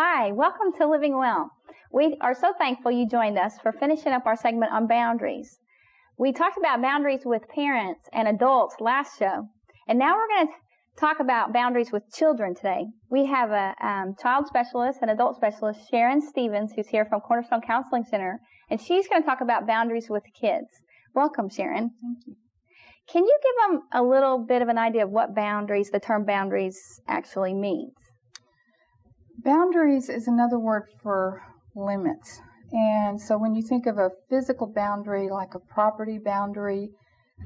Hi, welcome to Living Well. We are so thankful you joined us for finishing up our segment on boundaries. We talked about boundaries with parents and adults last show, and now we're going to talk about boundaries with children today. We have a child specialist and adult specialist, Sharon Stevens, who's here from Cornerstone Counseling Center, and she's going to talk about boundaries with kids. Welcome, Sharon. Thank you. Can you give them a little bit of an idea of what boundaries, the term boundaries, actually means? Boundaries is another word for limits. And so when you think of a physical boundary, like a property boundary,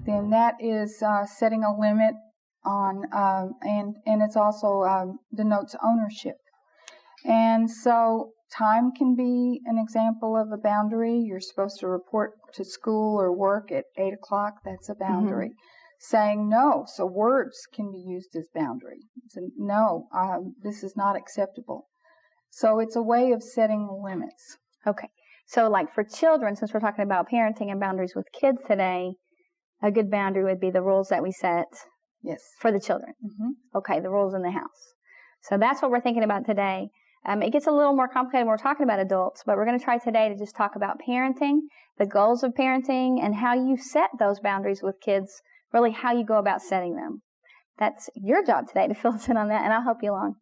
then that is setting a limit on, and it's also denotes ownership. And so time can be an example of a boundary. You're supposed to report to school or work at 8 o'clock. That's a boundary. Saying no. So words can be used as boundary. So no, this is not acceptable. So it's a way of setting limits. Okay. So like for children, since we're talking about parenting and boundaries with kids today, a good boundary would be the rules that we set. Yes. For the children. Okay, the rules in the house. So that's what we're thinking about today. It gets a little more complicated when we're talking about adults, but we're going to try today to just talk about parenting, the goals of parenting, and how you set those boundaries with kids, really how you go about setting them. That's your job today to fill us in on that, and I'll help you along.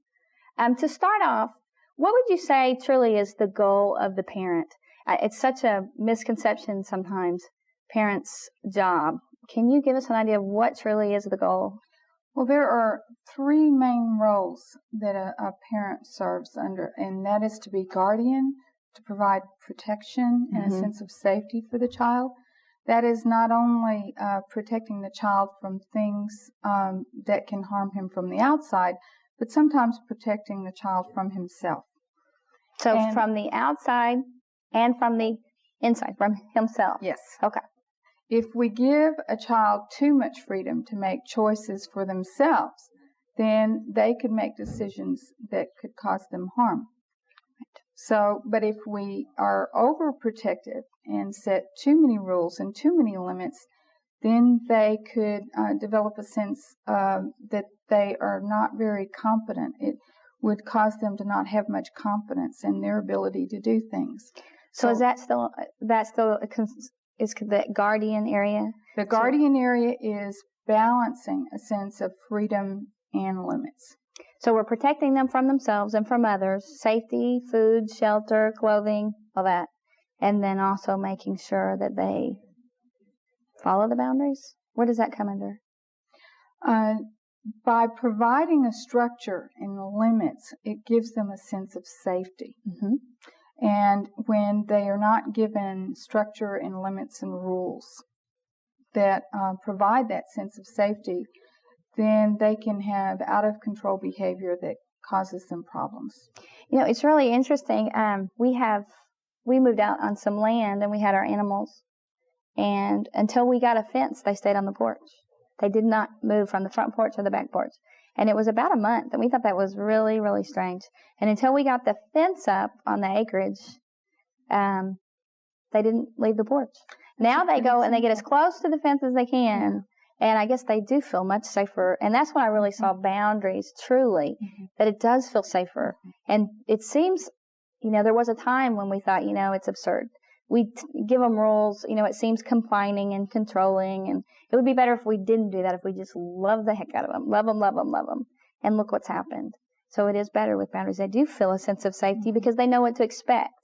To start off, what would you say truly is the goal of the parent? It's such a misconception sometimes, parents' job. Can you give us an idea of what truly is the goal? Well, there are three main roles that a parent serves under, and that is to be guardian, to provide protection and a sense of safety for the child. That is not only protecting the child from things that can harm him from the outside, but sometimes protecting the child from himself. So from the outside and from the inside, from himself? Yes. Okay. If we give a child too much freedom to make choices for themselves, then they could make decisions that could cause them harm. So, but if we are overprotective and set too many rules and too many limits, then they could develop a sense that they are not very competent. It would cause them to not have much confidence in their ability to do things. So is that still is the guardian area? The guardian area is balancing a sense of freedom and limits. So we're protecting them from themselves and from others, safety, food, shelter, clothing, all that. And then also making sure that they follow the boundaries? Where does that come under? By providing a structure and limits, it gives them a sense of safety. And when they are not given structure and limits and rules that provide that sense of safety, then they can have out-of-control behavior that causes them problems. You know, it's really interesting. We moved out on some land and we had our animals. And until we got a fence, they stayed on the porch. They did not move from the front porch to the back porch. And it was about a month, and we thought that was really, really strange. And until we got the fence up on the acreage, they didn't leave the porch. Now they go and they get as close to the fence as they can, and I guess they do feel much safer. And that's when I really saw boundaries, truly, that it does feel safer. And it seems, there was a time when we thought, it's absurd. We give them rules, it seems confining and controlling, and it would be better if we didn't do that, if we just love the heck out of them, love them, love them, love them, and look what's happened. So it is better with boundaries. They do feel a sense of safety because they know what to expect,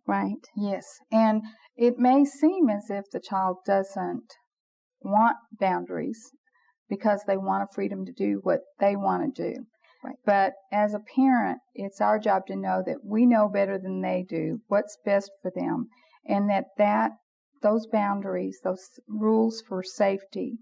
right? Yes, and it may seem as if the child doesn't want boundaries because they want a freedom to do what they want to do. Right. But as a parent, it's our job to know that we know better than they do what's best for them, and that those boundaries, those rules for safety,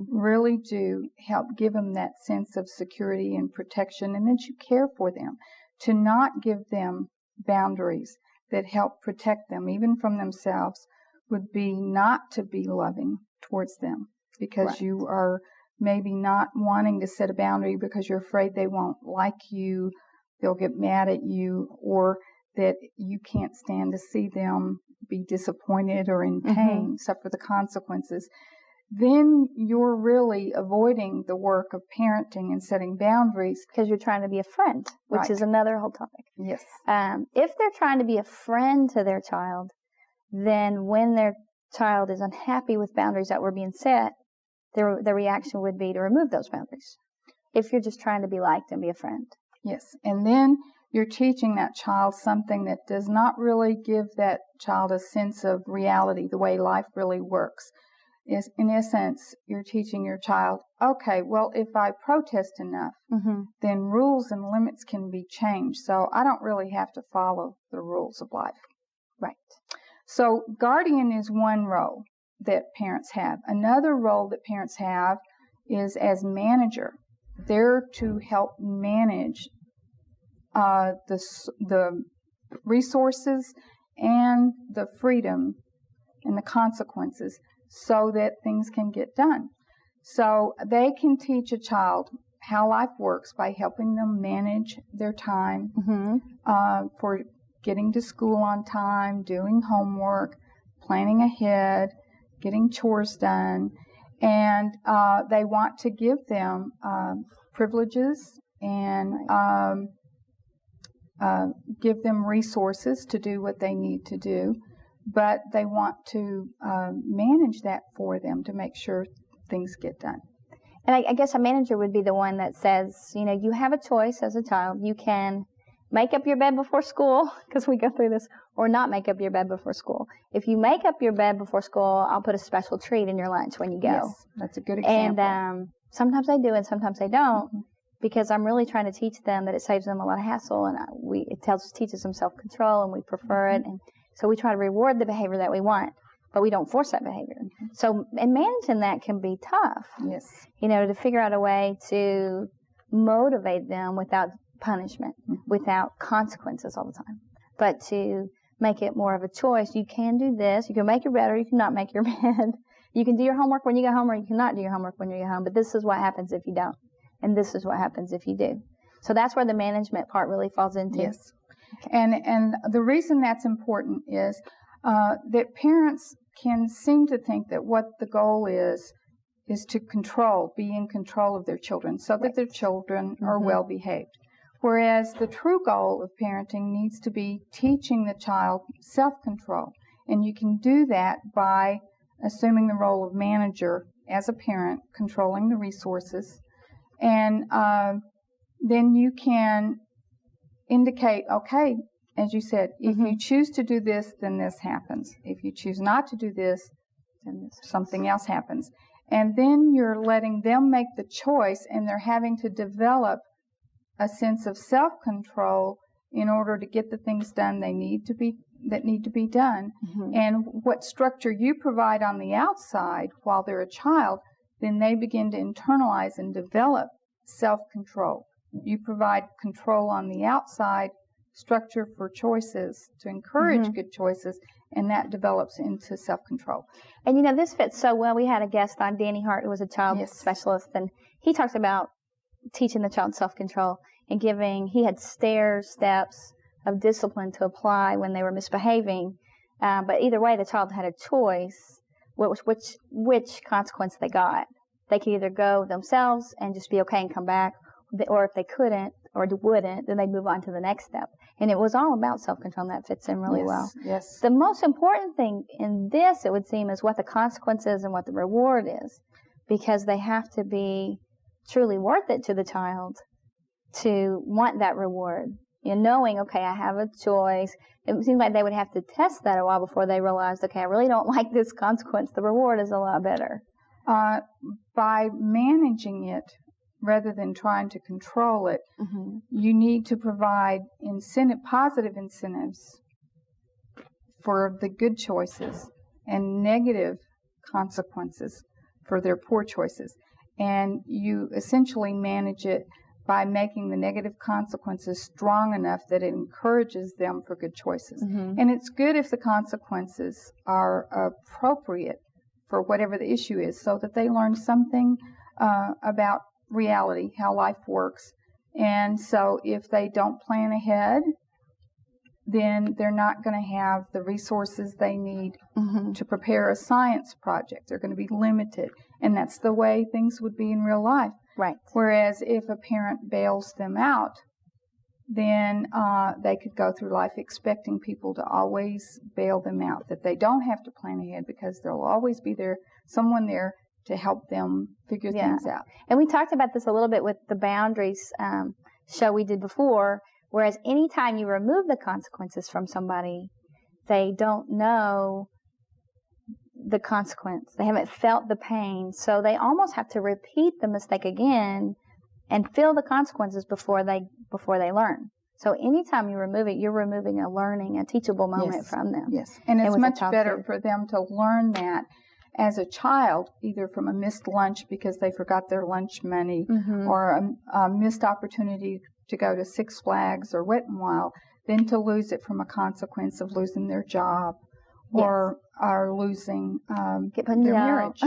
really do help give them that sense of security and protection, and that you care for them. To not give them boundaries that help protect them, even from themselves, would be not to be loving towards them, because you are maybe not wanting to set a boundary because you're afraid they won't like you, they'll get mad at you, or that you can't stand to see them be disappointed or in pain, suffer the consequences. then you're really avoiding the work of parenting and setting boundaries. Because you're trying to be a friend, which Right. is another whole topic. Yes. If they're trying to be a friend to their child, then when their child is unhappy with boundaries that were being set, their reaction would be to remove those boundaries. If you're just trying to be liked and be a friend. Yes. And then you're teaching that child something that does not really give that child a sense of reality, the way life really works. Is, in essence, you're teaching your child, okay, well, if I protest enough, then rules and limits can be changed. So I don't really have to follow the rules of life. Right. So guardian is one role that parents have. Another role that parents have is as manager. They're to help manage the resources and the freedom and the consequences so that things can get done. So they can teach a child how life works by helping them manage their time for getting to school on time, doing homework, planning ahead, getting chores done. And they want to give them privileges and give them resources to do what they need to do. But they want to manage that for them to make sure things get done. And I guess a manager would be the one that says, you have a choice as a child. You can make up your bed before school, because we go through this, or not make up your bed before school. If you make up your bed before school, I'll put a special treat in your lunch when you go. Yes, that's a good example. And sometimes they do and sometimes they don't, because I'm really trying to teach them that it saves them a lot of hassle, and it teaches them self-control, and we prefer it. And so we try to reward the behavior that we want, but we don't force that behavior. So, and managing that can be tough. Yes. To figure out a way to motivate them without punishment, without consequences all the time, but to make it more of a choice. You can do this. You can make your bed or you cannot make your bed. You can do your homework when you go home or you cannot do your homework when you get home, but this is what happens if you don't. And this is what happens if you do. So that's where the management part really falls into. Yes. And the reason that's important is that parents can seem to think that what the goal is to be in control of their children so that their children are well behaved. Whereas the true goal of parenting needs to be teaching the child self-control. And you can do that by assuming the role of manager as a parent, controlling the resources. And then you can indicate, okay, as you said, if you choose to do this, then this happens. If you choose not to do this, then something else happens. And then you're letting them make the choice, and they're having to develop a sense of self-control in order to get the things done that need to be done. And what structure you provide on the outside while they're a child, then they begin to internalize and develop self-control. You provide control on the outside, structure for choices to encourage good choices, and that develops into self-control. And this fits so well. We had a guest on, Danny Hart, who was a child specialist, and he talks about teaching the child self-control and he had steps of discipline to apply when they were misbehaving. But either way, the child had a choice which consequence they got. They could either go themselves and just be okay and come back, or if they couldn't or wouldn't, then they'd move on to the next step. And it was all about self-control, and that fits in really well. Yes. The most important thing in this, it would seem, is what the consequences and what the reward is, because they have to be truly worth it to the child to want that reward. Knowing, okay, I have a choice. It seems like they would have to test that a while before they realized, okay, I really don't like this consequence. The reward is a lot better. By managing it rather than trying to control it, you need to provide positive incentives for the good choices and negative consequences for their poor choices. And you essentially manage it by making the negative consequences strong enough that it encourages them for good choices. And it's good if the consequences are appropriate for whatever the issue is, so that they learn something about reality, how life works. And so if they don't plan ahead, then they're not going to have the resources they need to prepare a science project. They're going to be limited. And that's the way things would be in real life. Right. Whereas if a parent bails them out, then they could go through life expecting people to always bail them out, that they don't have to plan ahead because there'll always be someone there to help them figure things out. And we talked about this a little bit with the boundaries show we did before, whereas anytime you remove the consequences from somebody, they don't know the consequence. They haven't felt the pain, so they almost have to repeat the mistake again and feel the consequences before they learn. So anytime you remove it, you're removing a teachable moment from them. Yes, and it's much better for them to learn that as a child, either from a missed lunch because they forgot their lunch money, or a missed opportunity to go to Six Flags or Wet n Wild, than to lose it from a consequence of losing their job or losing their marriage.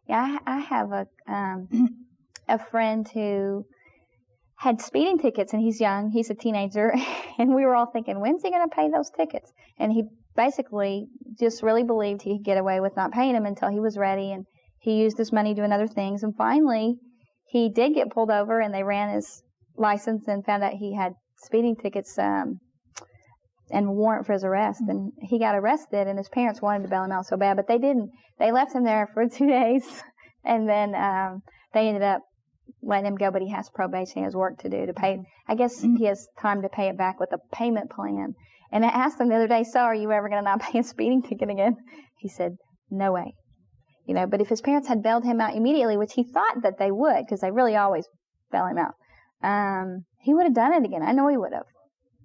Yeah, I have a friend who had speeding tickets, and he's young, he's a teenager, and we were all thinking, when's he going to pay those tickets? And he basically just really believed he could get away with not paying them until he was ready, and he used his money doing other things, and finally he did get pulled over, and they ran his license and found out he had speeding tickets and warrant for his arrest, and he got arrested, and his parents wanted to bail him out so bad, but they didn't. They left him there for 2 days, and then they ended up letting him go, but he has probation, he has work to do to pay. I guess he has time to pay it back with a payment plan. And I asked him the other day, so are you ever going to not pay a speeding ticket again? He said, no way. But if his parents had bailed him out immediately, which he thought that they would, because they really always bail him out, he would have done it again. I know he would have.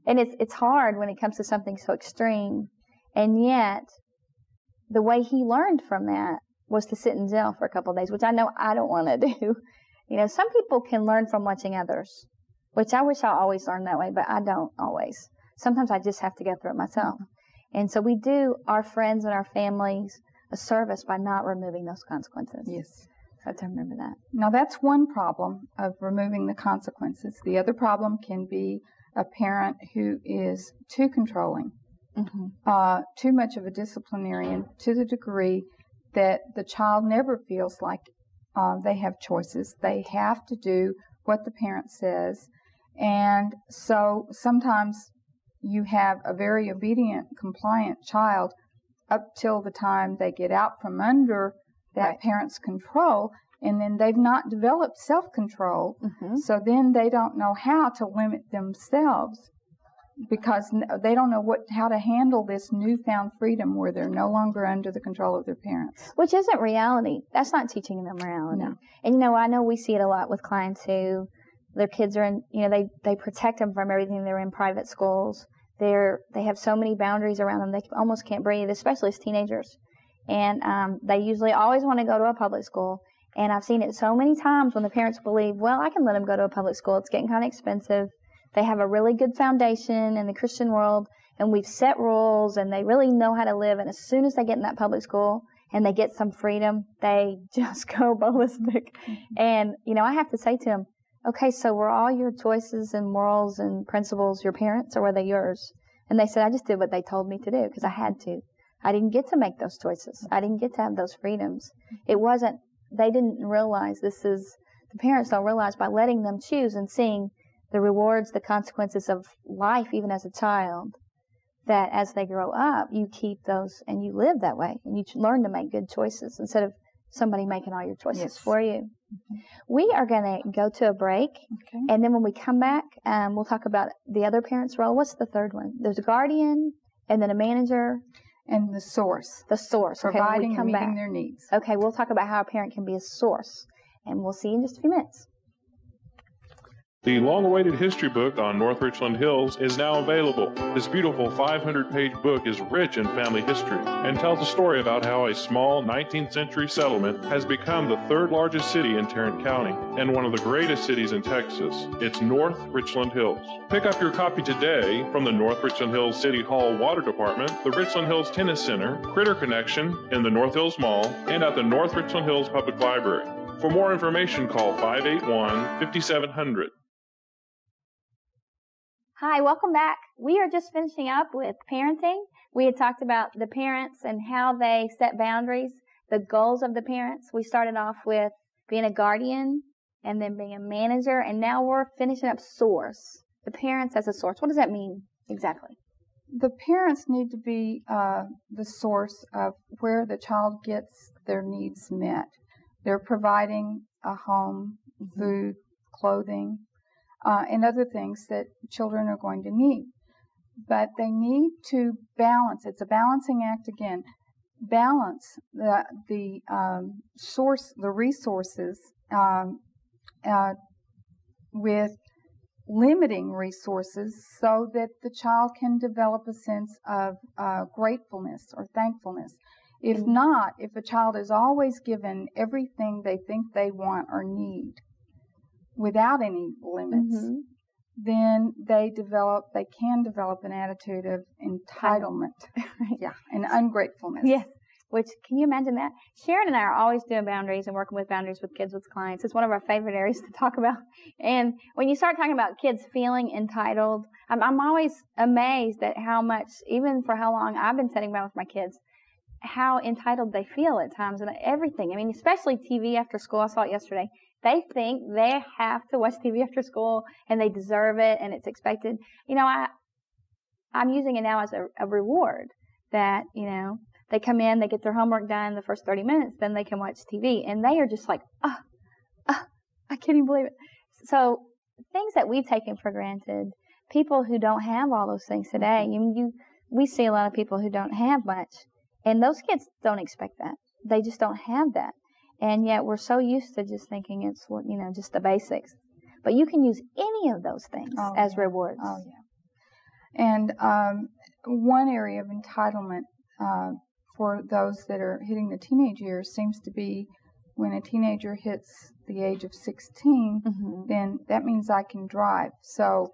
And it's hard when it comes to something so extreme. And yet, the way he learned from that was to sit in jail for a couple of days, which I know I don't want to do. Some people can learn from watching others, which I wish I always learned that way, but I don't always. Sometimes I just have to go through it myself. And so we do our friends and our families a service by not removing those consequences. Yes. So I have to remember that. Now, that's one problem of removing the consequences. The other problem can be a parent who is too controlling, too much of a disciplinarian, to the degree that the child never feels like they have choices. They have to do what the parent says. And so sometimes you have a very obedient, compliant child up till the time they get out from under that parent's control, and then they've not developed self-control, so then they don't know how to limit themselves because they don't know how to handle this newfound freedom where they're no longer under the control of their parents. Which isn't reality. That's not teaching them morality. No. And, I know we see it a lot with clients who their kids are in, they protect them from everything. They're in private schools. They have so many boundaries around them, they almost can't breathe, especially as teenagers. And they usually always want to go to a public school. And I've seen it so many times when the parents believe, well, I can let them go to a public school. It's getting kind of expensive. They have a really good foundation in the Christian world, and we've set rules, and they really know how to live. And as soon as they get in that public school and they get some freedom, they just go ballistic. And, I have to say to them, okay, so were all your choices and morals and principles your parents, or were they yours? And they said, I just did what they told me to do because I had to. I didn't get to make those choices. I didn't get to have those freedoms. They didn't realize the parents don't realize by letting them choose and seeing the rewards, the consequences of life, even as a child, that as they grow up, you keep those and you live that way and you learn to make good choices instead of somebody making all your choices for you. We are going to go to a break, and then when we come back, we'll talk about the other parent's role. What's the third one? There's a guardian, and then a manager. And the source. The source. Providing and meeting their needs. Okay, we'll talk about how a parent can be a source, and we'll see you in just a few minutes. The long-awaited history book on North Richland Hills is now available. This beautiful 500-page book is rich in family history and tells a story about how a small 19th century settlement has become the third largest city in Tarrant County and one of the greatest cities in Texas. It's North Richland Hills. Pick up your copy today from the North Richland Hills City Hall Water Department, the Richland Hills Tennis Center, Critter Connection in the North Hills Mall, and at the North Richland Hills Public Library. For more information, call 581-5700. Hi, welcome back. We are just finishing up with parenting. We had talked about the parents and how they set boundaries, the goals of the parents. We started off with being a guardian and then being a manager, and now we're finishing up source. The parents as a source. What does that mean exactly? The parents need to be the source of where the child gets their needs met. They're providing a home, food, clothing, and other things that children are going to need. But they need to balance. It's a balancing act again. Balance the source, the resources, with limiting resources so that the child can develop a sense of gratefulness or thankfulness. If not, if a child is always given everything they think they want or need without any limits, then they can develop an attitude of entitlement. Yeah, and ungratefulness. Yes. Which, can you imagine that? Sharon and I are always doing boundaries and working with boundaries with kids, with clients. It's one of our favorite areas to talk about. And when you start talking about kids feeling entitled, I'm always amazed at how much, even for how long I've been setting boundaries with my kids, how entitled they feel at times and everything. I mean, especially TV after school. I saw it yesterday. They think they have to watch TV after school and they deserve it and it's expected. You know, I'm using it now as a reward that, you know, they come in, they get their homework done the first 30 minutes, then they can watch TV. And they are just like, I can't even believe it. So things that we've taken for granted, people who don't have all those things today, we see a lot of people who don't have much. And those kids don't expect that. They just don't have that. And yet we're so used to just thinking it's, you know, just the basics. But you can use any of those things as rewards. Oh, yeah. And one area of entitlement for those that are hitting the teenage years seems to be when a teenager hits the age of 16, then that means I can drive. So,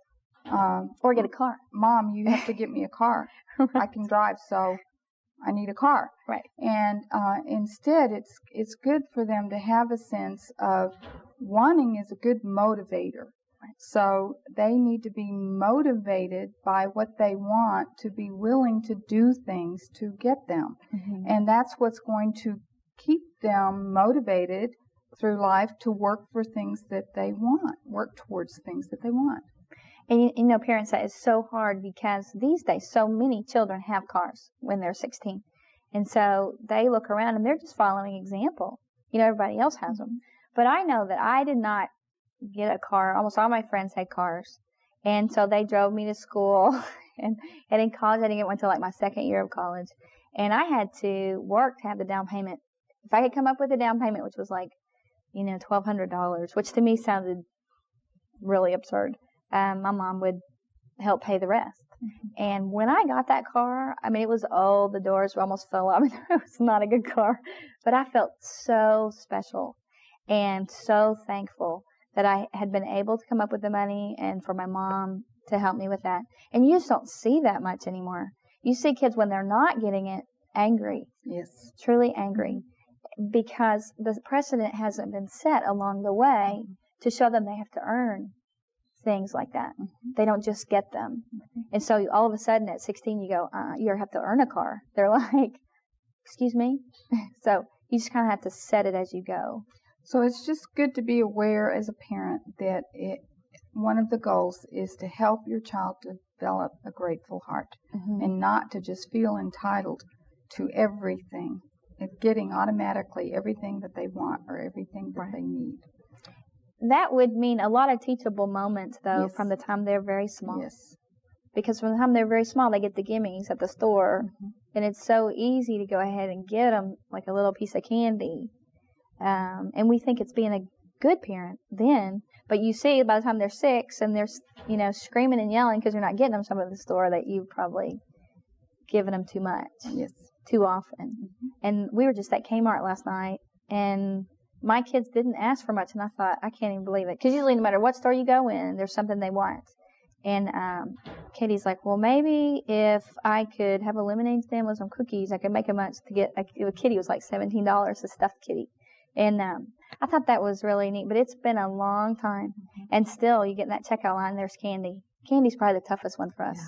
or get a car. Mom, you have to get me a car. I can drive, so I need a car. Right. And instead, it's good for them to have a sense of wanting is a good motivator. So they need to be motivated by what they want to be willing to do things to get them. And that's what's going to keep them motivated through life to work for things that they want, work towards things that they want. And you know, parents, that is so hard because these days so many children have cars when they're 16. And so they look around and they're just following example. You know, everybody else has them. But I know that I did not get a car. Almost all my friends had cars. And so they drove me to school. and in college, I didn't get one until like my second year of college. And I had to work to have the down payment. If I could come up with a down payment, which was like, you know, $1,200, which to me sounded really absurd, my mom would help pay the rest. And when I got that car, I mean, it was old. The doors almost fell out. I mean, it was not a good car. But I felt so special and so thankful that I had been able to come up with the money and for my mom to help me with that. And you just don't see that much anymore. You see kids when they're not getting it angry. Yes. Truly angry. Because the precedent hasn't been set along the way to show them they have to earn things like that. They don't just get them. And so all of a sudden at 16 you go, you have to earn a car. They're like, excuse me? So you just kind of have to set it as you go. So it's just good to be aware as a parent that one of the goals is to help your child develop a grateful heart and not to just feel entitled to everything and getting automatically everything that they want or everything that they need. That would mean a lot of teachable moments, though, from the time they're very small. Yes. Because from the time they're very small, they get the gimmies at the store, and it's so easy to go ahead and get them like a little piece of candy. And we think it's being a good parent then, but you see by the time they're 6 and they're, you know, screaming and yelling because you're not getting them something at the store that you've probably given them too much. Yes. Too often. And we were just at Kmart last night, and my kids didn't ask for much, and I thought, I can't even believe it. Because usually no matter what store you go in, there's something they want. And Katie's like, well, maybe if I could have a lemonade stand with some cookies, I could make a bunch to get a kitty. It was like $17, a stuffed kitty. And I thought that was really neat. But it's been a long time. And still, you get in that checkout line, there's candy. Candy's probably the toughest one for us,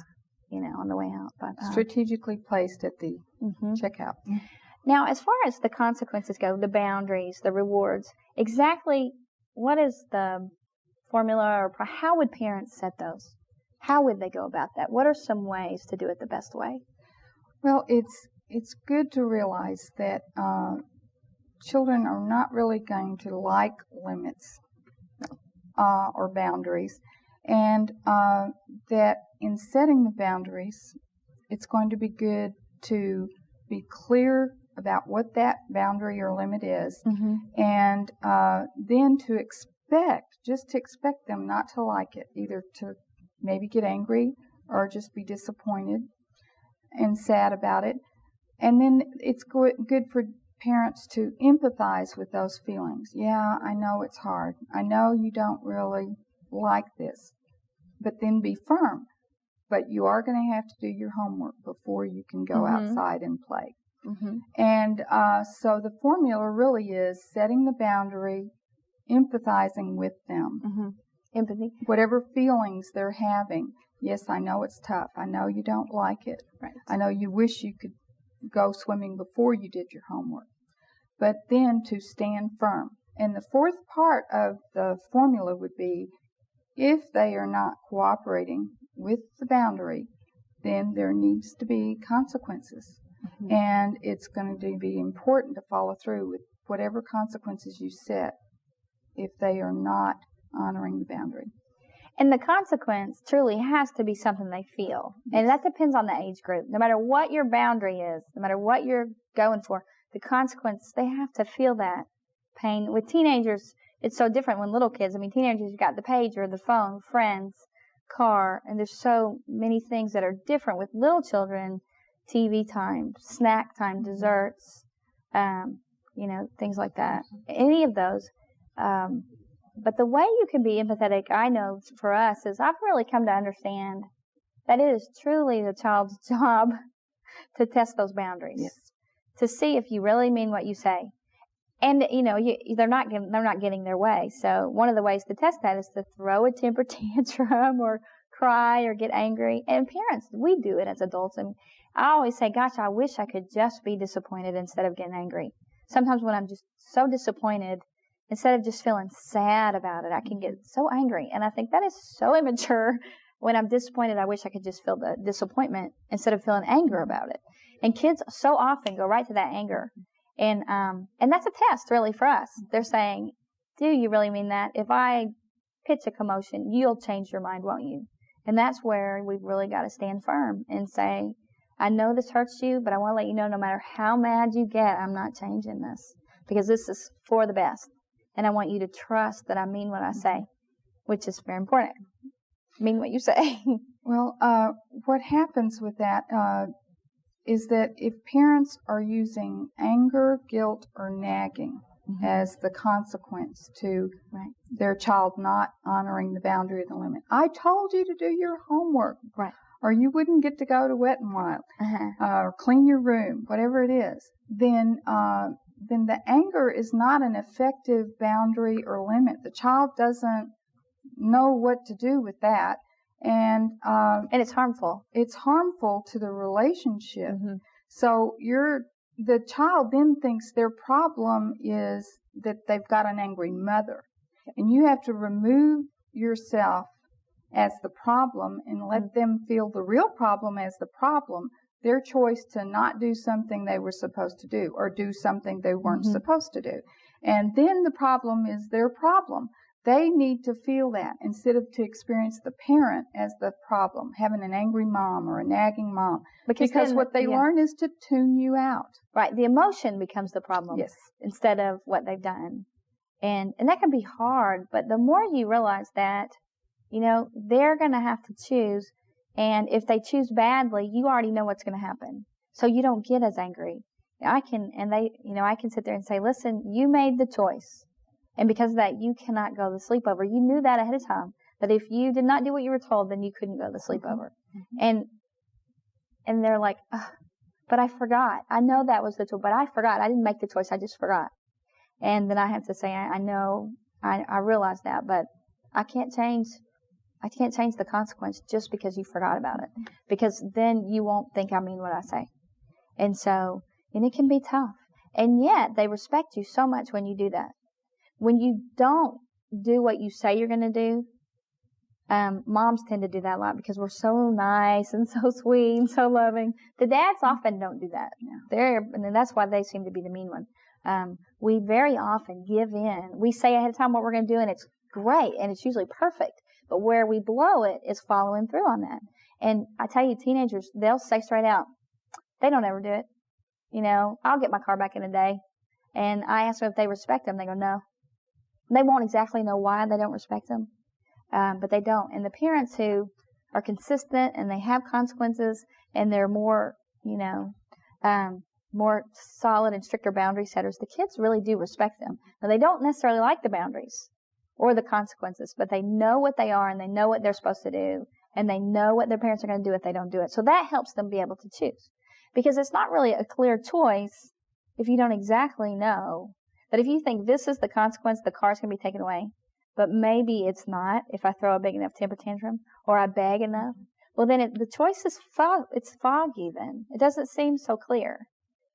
on the way out. But strategically placed at the checkout. Now, as far as the consequences go, the boundaries, the rewards, exactly what is the formula, or how would parents set those? How would they go about that? What are some ways to do it the best way? Well, it's good to realize that children are not really going to like limits or boundaries, and that in setting the boundaries, it's going to be good to be clear about what that boundary or limit is, and then to expect them not to like it, either to maybe get angry or just be disappointed and sad about it. And then it's good for parents to empathize with those feelings. Yeah, I know it's hard. I know you don't really like this. But then be firm. But you are going to have to do your homework before you can go outside and play. And so the formula really is setting the boundary, empathizing with them. Empathy. Whatever feelings they're having. Yes, I know it's tough. I know you don't like it. Right. I know you wish you could go swimming before you did your homework. But then to stand firm. And the fourth part of the formula would be, if they are not cooperating with the boundary, then there needs to be consequences. And it's going to be important to follow through with whatever consequences you set if they are not honoring the boundary. And the consequence truly has to be something they feel. And that depends on the age group. No matter what your boundary is, no matter what you're going for, the consequence, they have to feel that pain. With teenagers, it's so different when little kids. I mean, teenagers, you got the pager, the phone, friends, car, and there's so many things that are different. With little children, TV time, snack time, desserts, things like that. Any of those. But the way you can be empathetic, I know for us, is I've really come to understand that it is truly the child's job to test those boundaries. Yes. To see if you really mean what you say. And, they're not getting their way. So one of the ways to test that is to throw a temper tantrum or cry or get angry. And parents, we do it as adults. And I always say, gosh, I wish I could just be disappointed instead of getting angry. Sometimes when I'm just so disappointed, instead of just feeling sad about it, I can get so angry. And I think that is so immature. When I'm disappointed, I wish I could just feel the disappointment instead of feeling anger about it. And kids so often go right to that anger. And that's a test, really, for us. They're saying, do you really mean that? If I pitch a commotion, you'll change your mind, won't you? And that's where we've really got to stand firm and say, I know this hurts you, but I want to let you know no matter how mad you get, I'm not changing this. Because this is for the best. And I want you to trust that I mean what I say, which is very important. Mean what you say. Well, what happens with that is that if parents are using anger, guilt, or nagging as the consequence to their child not honoring the boundary of the limit, I told you to do your homework, or you wouldn't get to go to Wet n Wild, or clean your room, whatever it is, then the anger is not an effective boundary or limit. The child doesn't know what to do with that. And it's harmful. It's harmful to the relationship. So the child then thinks their problem is that they've got an angry mother. And you have to remove yourself as the problem and let them feel the real problem as the problem. Their choice to not do something they were supposed to do or do something they weren't supposed to do. And then the problem is their problem. They need to feel that instead of to experience the parent as the problem, having an angry mom or a nagging mom. Because what they learn is to tune you out. Right. The emotion becomes the problem instead of what they've done. And that can be hard, but the more you realize that, they're going to have to choose. And if they choose badly, you already know what's going to happen. So you don't get as angry. I can sit there and say, listen, you made the choice. And because of that, you cannot go to the sleepover. You knew that ahead of time. That if you did not do what you were told, then you couldn't go to the sleepover. And they're like, but I forgot. I know that was the choice, but I forgot. I didn't make the choice. I just forgot. And then I have to say, I know, I realize that, but I can't change I can't change the consequence just because you forgot about it, because then you won't think I mean what I say. And it can be tough. And yet they respect you so much when you do that. When you don't do what you say you're going to do, moms tend to do that a lot because we're so nice and so sweet and so loving. The dads often don't do that. And that's why they seem to be the mean one. We very often give in. We say ahead of time what we're going to do, and it's great, and it's usually perfect. But where we blow it is following through on that. And I tell you, teenagers, they'll say straight out, they don't ever do it. I'll get my car back in a day. And I ask them if they respect them. They go, no. They won't exactly know why they don't respect them. But they don't. And the parents who are consistent and they have consequences and they're more, more solid and stricter boundary setters, the kids really do respect them. Now, they don't necessarily like the boundaries or the consequences, but they know what they are and they know what they're supposed to do and they know what their parents are going to do if they don't do it. So that helps them be able to choose, because it's not really a clear choice if you don't exactly know. But if you think this is the consequence, the car's going to be taken away, but maybe it's not if I throw a big enough temper tantrum or I beg enough, well, then the choice is it's foggy then. It doesn't seem so clear.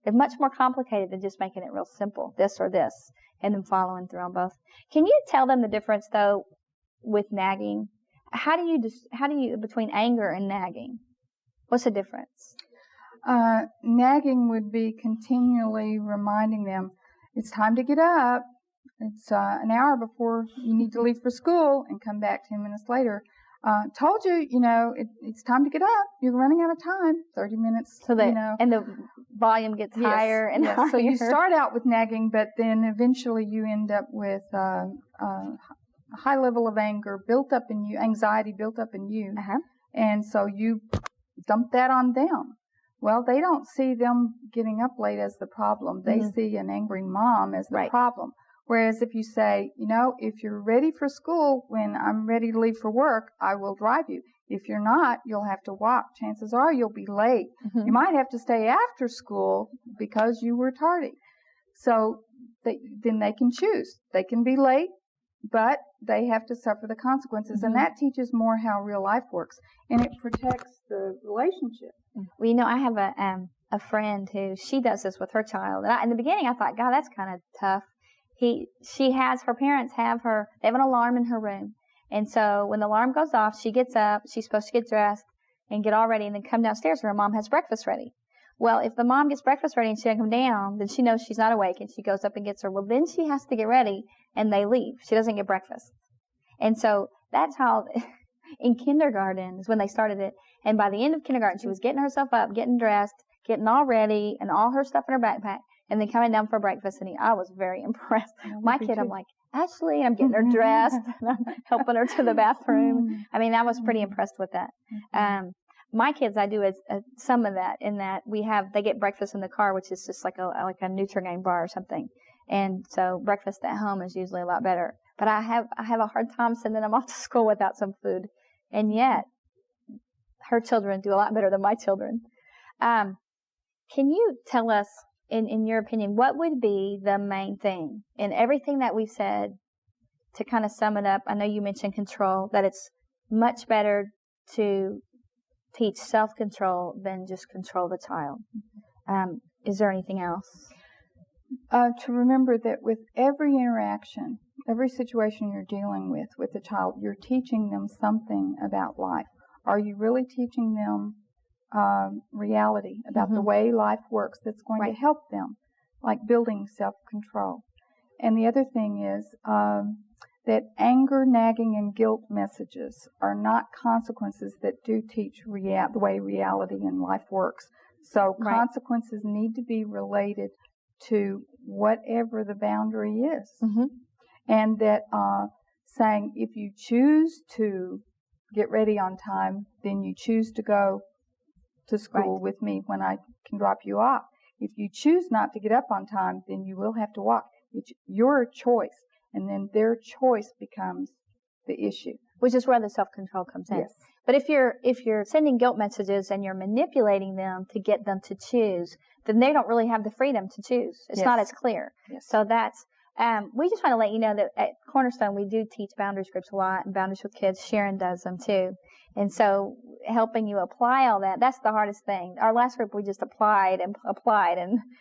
It's much more complicated than just making it real simple, this or this, and then following through on both. Can you tell them the difference, though, with nagging? How do you between anger and nagging? What's the difference? Nagging would be continually reminding them, it's time to get up. It's an hour before you need to leave for school, and come back 10 minutes later. Told you, it's time to get up. You're running out of time. 30 minutes, and the volume gets higher and higher. So you start out with nagging, but then eventually you end up with a high level of anger built up in you, anxiety built up in you. And so you dump that on them. Well, they don't see them getting up late as the problem. They see an angry mom as the problem. Whereas if you say, if you're ready for school when I'm ready to leave for work, I will drive you. If you're not, you'll have to walk. Chances are you'll be late. You might have to stay after school because you were tardy. So then they can choose. They can be late, but they have to suffer the consequences. And that teaches more how real life works. And it protects the relationship. Well, I have a friend who, she does this with her child. And in the beginning, I thought, God, that's kind of tough. Her parents they have an alarm in her room. And so when the alarm goes off, she gets up, she's supposed to get dressed and get all ready and then come downstairs where her mom has breakfast ready. Well, if the mom gets breakfast ready and she doesn't come down, then she knows she's not awake and she goes up and gets her. Well, then she has to get ready and they leave. She doesn't get breakfast. And so that's how, in kindergarten is when they started it. And by the end of kindergarten, she was getting herself up, getting dressed, getting all ready and all her stuff in her backpack. And then coming down for breakfast, and I was very impressed. My kid, I'm like, Ashley, I'm getting her dressed, and I'm helping her to the bathroom. I mean, I was pretty impressed with that. My kids, I do some of that in that they get breakfast in the car, which is just like a Nutri-Grain bar or something. And so breakfast at home is usually a lot better. But I have a hard time sending them off to school without some food. And yet, her children do a lot better than my children. Can you tell us, in your opinion, what would be the main thing in everything that we've said to kind of sum it up? I know you mentioned control, that it's much better to teach self-control than just control the child. Is there anything else? To remember that with every interaction, every situation you're dealing with the child, you're teaching them something about life. Are you really teaching them reality about the way life works that's going to help them, like building self-control? And the other thing is that anger, nagging, and guilt messages are not consequences that do teach the way reality and life works. So consequences need to be related to whatever the boundary is. And that saying, if you choose to get ready on time, then you choose to go to school with me when I can drop you off. If you choose not to get up on time, then you will have to walk. It's your choice, and then their choice becomes the issue. Which is where the self-control comes in. Yes. But if you're sending guilt messages and you're manipulating them to get them to choose, then they don't really have the freedom to choose. It's not as clear. Yes. So that's We just want to let you know that at Cornerstone, we do teach boundaries groups a lot, and boundaries with kids. Sharon does them too. And so helping you apply all that, that's the hardest thing. Our last group, we just applied, and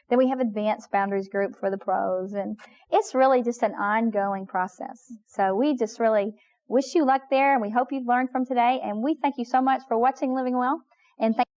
then we have advanced boundaries group for the pros, and it's really just an ongoing process. So we just really wish you luck there, and we hope you've learned from today, and we thank you so much for watching Living Well, and thank